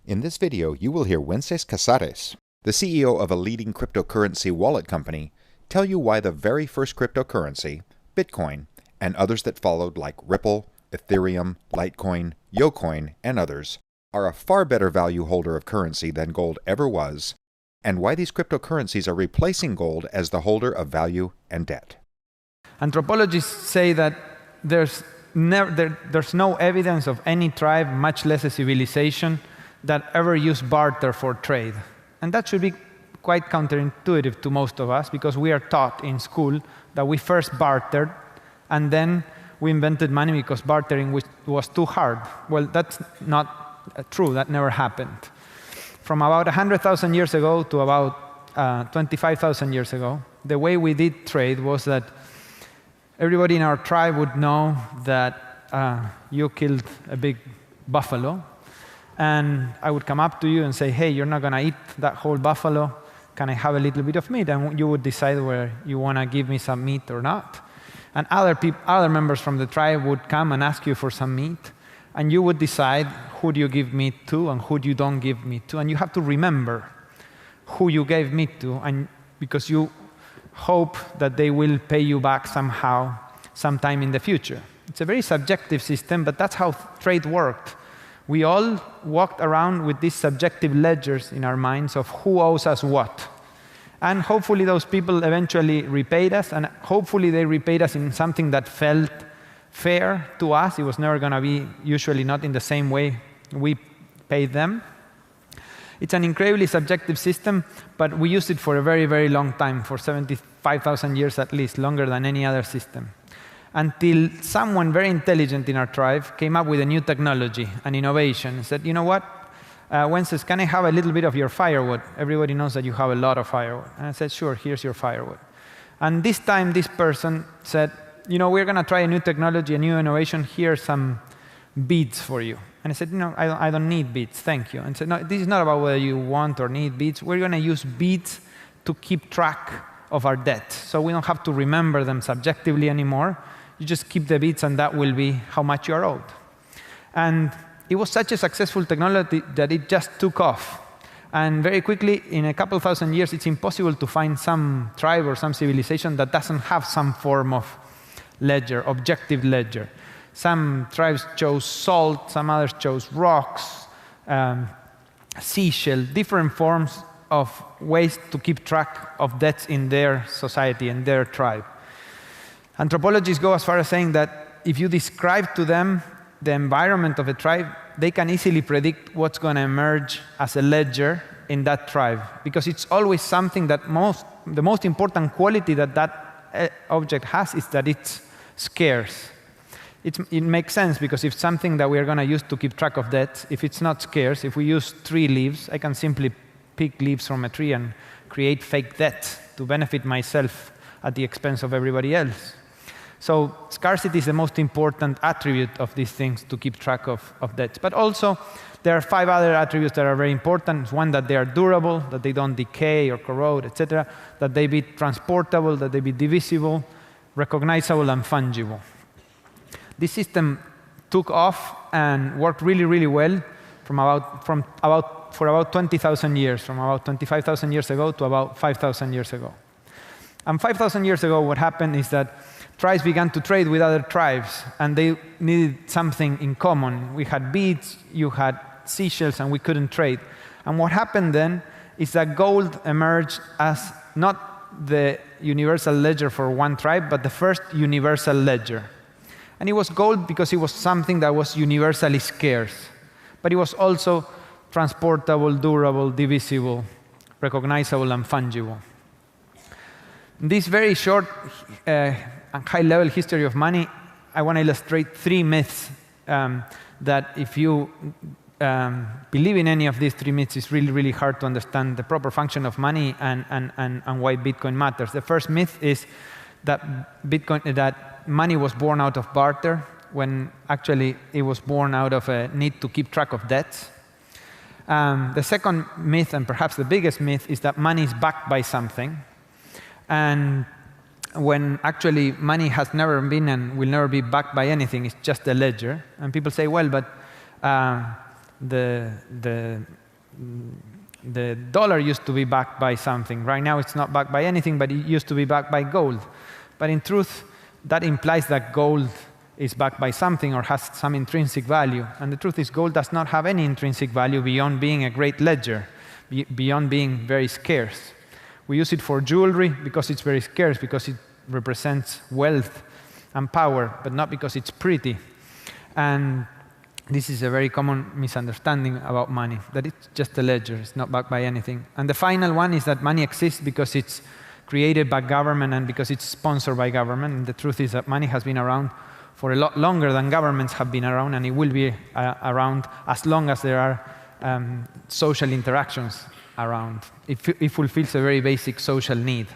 In this video, you will hear Wences Casares, the CEO of a leading cryptocurrency wallet company, tell you why the very first cryptocurrency, Bitcoin, and others that followed like Ripple, Ethereum, Litecoin, Yocoin, and others, are a far better value holder of currency than gold ever was, and why these cryptocurrencies are replacing gold as the holder of value and debt. Anthropologists say that there's no evidence of any tribe, much less a civilization, that ever used barter for trade. And that should be quite counterintuitive to most of us, because we are taught in school that we first bartered, and then we invented money because bartering was too hard. Well, that's not true. That never happened. From about 100,000 years ago to about 25,000 years ago, the way we did trade was that everybody in our tribe would know that you killed a big buffalo, and I would come up to you and say, hey, you're not going to eat that whole buffalo. Can I have a little bit of meat? And you would decide whether you want to give me some meat or not. And other members from the tribe would come and ask you for some meat, and you would decide who do you give meat to and who you don't give meat to. And you have to remember who you gave meat to, and because you hope that they will pay you back somehow, sometime in the future. It's a very subjective system, but that's how trade worked. We all walked around with these subjective ledgers in our minds of who owes us what. And hopefully those people eventually repaid us, and hopefully they repaid us in something that felt fair to us. It was never going to be, usually not in the same way we paid them. It's an incredibly subjective system, but we used it for a very, very long time, for 75,000 years at least, longer than any other system. Until someone very intelligent in our tribe came up with a new technology, an innovation, and said, you know what, Wences, can I have a little bit of your firewood? Everybody knows that you have a lot of firewood. And I said, sure, here's your firewood. And this time, this person said, you know, we're going to try a new technology, a new innovation. Here are some beads for you. And I said, no, I don't need beads, thank you. And said, no, this is not about whether you want or need beads. We're going to use beads to keep track of our debt. So we don't have to remember them subjectively anymore. You just keep the beads, and that will be how much you are owed. And it was such a successful technology that it just took off. And very quickly, in a couple thousand years, it's impossible to find some tribe or some civilization that doesn't have some form of ledger, objective ledger. Some tribes chose salt, some others chose rocks, seashell, different forms of ways to keep track of debts in their society and their tribe. Anthropologists go as far as saying that if you describe to them the environment of a tribe, they can easily predict what's going to emerge as a ledger in that tribe, because it's always something that the most important quality that that object has is that it's scarce. It makes sense, because if something that we are going to use to keep track of debt, if it's not scarce, if we use tree leaves, I can simply pick leaves from a tree and create fake debt to benefit myself at the expense of everybody else. So scarcity is the most important attribute of these things to keep track of debts. But also, there are 5 other attributes that are very important. One, that they are durable, that they don't decay or corrode, etc., that they be transportable, that they be divisible, recognizable, and fungible. This system took off and worked really, really well for about 20,000 years, from about 25,000 years ago to about 5,000 years ago. And 5,000 years ago, what happened is that tribes began to trade with other tribes, and they needed something in common. We had beads, you had seashells, and we couldn't trade. And what happened then is that gold emerged as not the universal ledger for one tribe, but the first universal ledger. And it was gold because it was something that was universally scarce. But it was also transportable, durable, divisible, recognizable, and fungible. This very short high-level history of money, I want to illustrate 3 myths that if you believe in any of these 3 myths, it's really, really hard to understand the proper function of money and why Bitcoin matters. The first myth is that money was born out of barter, when actually it was born out of a need to keep track of debts. The second myth, and perhaps the biggest myth, is that money is backed by something. And when actually money has never been and will never be backed by anything, it's just a ledger. And people say, well, but the dollar used to be backed by something. Right now, it's not backed by anything, but it used to be backed by gold. But in truth, that implies that gold is backed by something or has some intrinsic value. And the truth is, gold does not have any intrinsic value beyond being a great ledger, beyond being very scarce. We use it for jewelry because it's very scarce, because it represents wealth and power, but not because it's pretty. And this is a very common misunderstanding about money, that it's just a ledger, it's not backed by anything. And the final one is that money exists because it's created by government and because it's sponsored by government. And the truth is that money has been around for a lot longer than governments have been around, and it will be around as long as there are social interactions around. It fulfills a very basic social need.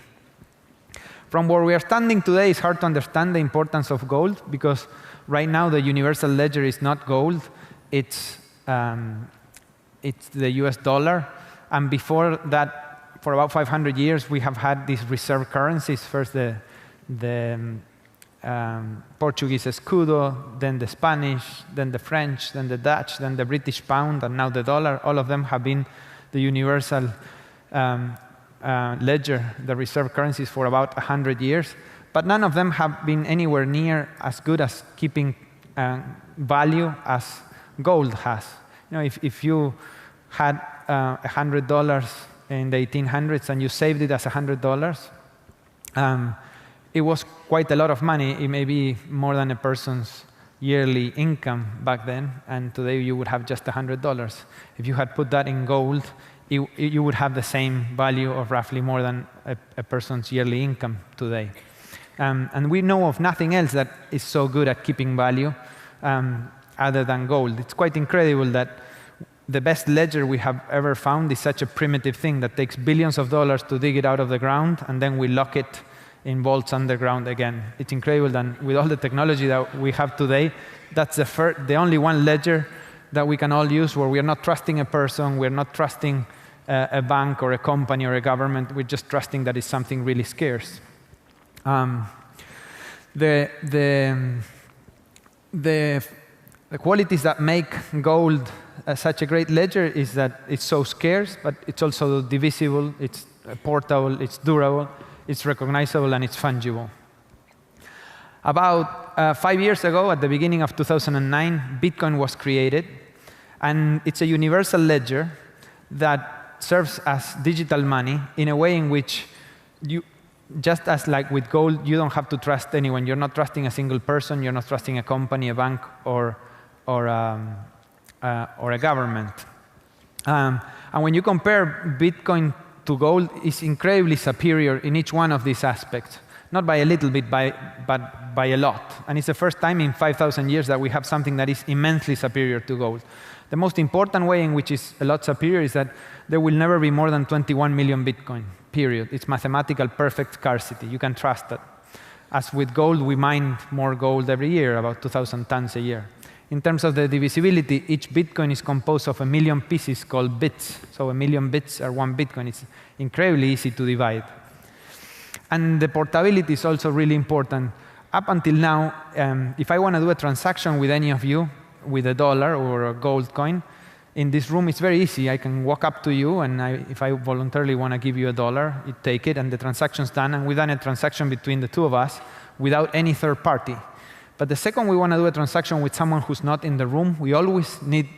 From where we are standing today, it's hard to understand the importance of gold, because right now the universal ledger is not gold, it's the US dollar. And before that, for about 500 years, we have had these reserve currencies. First the Portuguese escudo, then the Spanish, then the French, then the Dutch, then the British pound, and now the dollar. All of them have been the universal ledger, the reserve currencies, for about 100 years. But none of them have been anywhere near as good as keeping value as gold has. You know, if you had $100 in the 1800s and you saved it as $100, it was quite a lot of money. It may be more than a person's yearly income back then, and today you would have just $100. If you had put that in gold, you would have the same value of roughly more than a person's yearly income today. And we know of nothing else that is so good at keeping value other than gold. It's quite incredible that the best ledger we have ever found is such a primitive thing that takes billions of dollars to dig it out of the ground, and then we lock it in vaults underground again. It's incredible that with all the technology that we have today, that's the only one ledger that we can all use where we are not trusting a person, we're not trusting a bank or a company or a government, we're just trusting that it's something really scarce. The qualities that make gold such a great ledger is that it's so scarce, but it's also divisible, it's portable, it's durable, it's recognizable, and it's fungible. About 5 years ago, at the beginning of 2009, Bitcoin was created. And it's a universal ledger that serves as digital money in a way in which just as like with gold, you don't have to trust anyone. You're not trusting a single person. You're not trusting a company, a bank, or a government. And when you compare Bitcoin to gold, it's incredibly superior in each one of these aspects. Not by a little bit, but by a lot. And it's the first time in 5,000 years that we have something that is immensely superior to gold. The most important way in which it's a lot superior is that there will never be more than 21 million Bitcoin, period. It's mathematical perfect scarcity. You can trust that. As with gold, we mine more gold every year, about 2,000 tons a year. In terms of the divisibility, each Bitcoin is composed of 1 million pieces called bits. So 1 million bits are 1 Bitcoin. It's incredibly easy to divide. And the portability is also really important. Up until now, if I want to do a transaction with any of you, with $1 or a gold coin, in this room it's very easy. I can walk up to you, and if I voluntarily want to give you $1, you take it, and the transaction's done. And we've done a transaction between the two of us without any third party. But the second we want to do a transaction with someone who's not in the room, we always need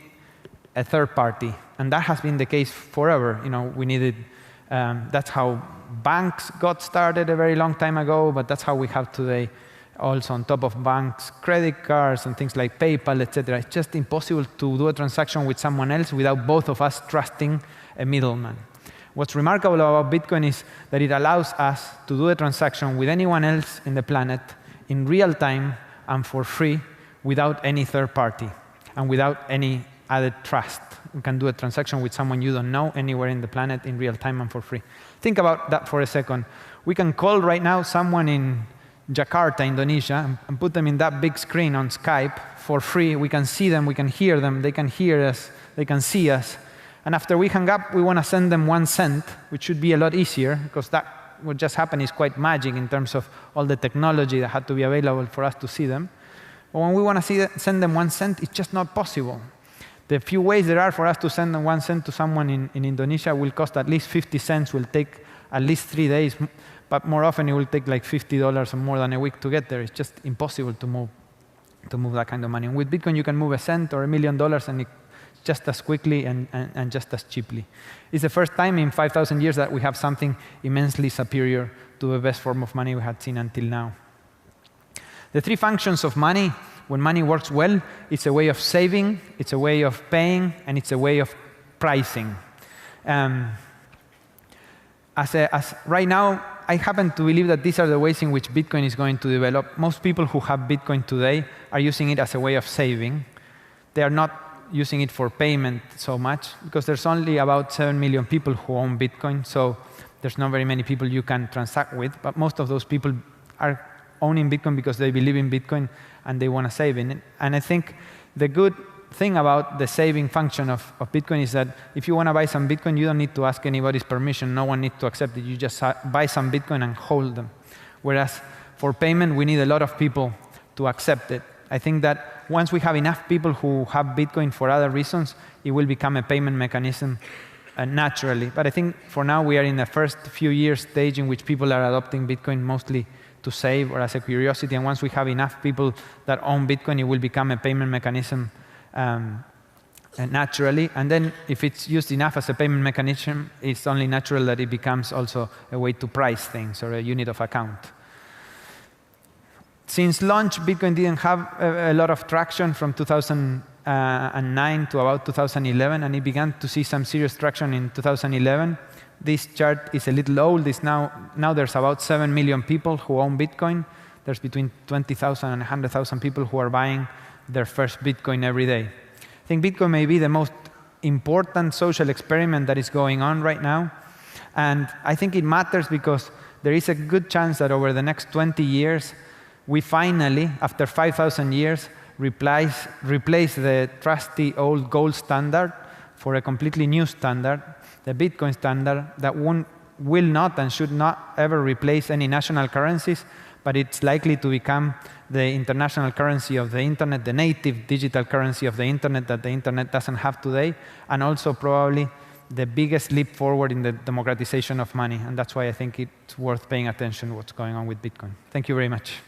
a third party. And that has been the case forever. You know, we needed, that's how banks got started a very long time ago, but that's how we have today also on top of banks, credit cards and things like PayPal, etc. It's just impossible to do a transaction with someone else without both of us trusting a middleman. What's remarkable about Bitcoin is that it allows us to do a transaction with anyone else in the planet in real time and for free without any third party and without any added trust. You can do a transaction with someone you don't know anywhere in the planet in real time and for free. Think about that for a second. We can call right now someone in Jakarta, Indonesia, and put them in that big screen on Skype for free. We can see them, we can hear them, they can hear us, they can see us. And after we hang up, we want to send them 1 cent, which should be a lot easier, because that what just happened is quite magic in terms of all the technology that had to be available for us to see them. But when we want to send them 1 cent, it's just not possible. The few ways there are for us to send 1 cent to someone in Indonesia will cost at least 50 cents, will take at least 3 days, but more often it will take like $50 or more than a week to get there. It's just impossible to move that kind of money. And with Bitcoin, you can move a cent or $1 million and just as quickly and just as cheaply. It's the first time in 5,000 years that we have something immensely superior to the best form of money we had seen until now. The 3 functions of money, when money works well, it's a way of saving, it's a way of paying, and it's a way of pricing. Right now, I happen to believe that these are the ways in which Bitcoin is going to develop. Most people who have Bitcoin today are using it as a way of saving. They are not using it for payment so much, because there's only about 7 million people who own Bitcoin, so there's not very many people you can transact with, but most of those people are owning Bitcoin because they believe in Bitcoin and they want to save in it. And I think the good thing about the saving function of Bitcoin is that if you want to buy some Bitcoin, you don't need to ask anybody's permission. No one needs to accept it. You just buy some Bitcoin and hold them. Whereas for payment, we need a lot of people to accept it. I think that once we have enough people who have Bitcoin for other reasons, it will become a payment mechanism naturally. But I think for now, we are in the first few years stage in which people are adopting Bitcoin mostly to save or as a curiosity. And once we have enough people that own Bitcoin, it will become a payment mechanism naturally. And then if it's used enough as a payment mechanism, it's only natural that it becomes also a way to price things or a unit of account. Since launch, Bitcoin didn't have a lot of traction from 2009 to about 2011, and it began to see some serious traction in 2011. This chart is a little old. Now there's about 7 million people who own Bitcoin. There's between 20,000 and 100,000 people who are buying their first Bitcoin every day. I think Bitcoin may be the most important social experiment that is going on right now. And I think it matters because there is a good chance that over the next 20 years, we finally, after 5,000 years, replace the trusty old gold standard for a completely new standard, the Bitcoin standard, that will not and should not ever replace any national currencies, but it's likely to become the international currency of the internet, the native digital currency of the internet that the internet doesn't have today, and also probably the biggest leap forward in the democratization of money. And that's why I think it's worth paying attention to what's going on with Bitcoin. Thank you very much.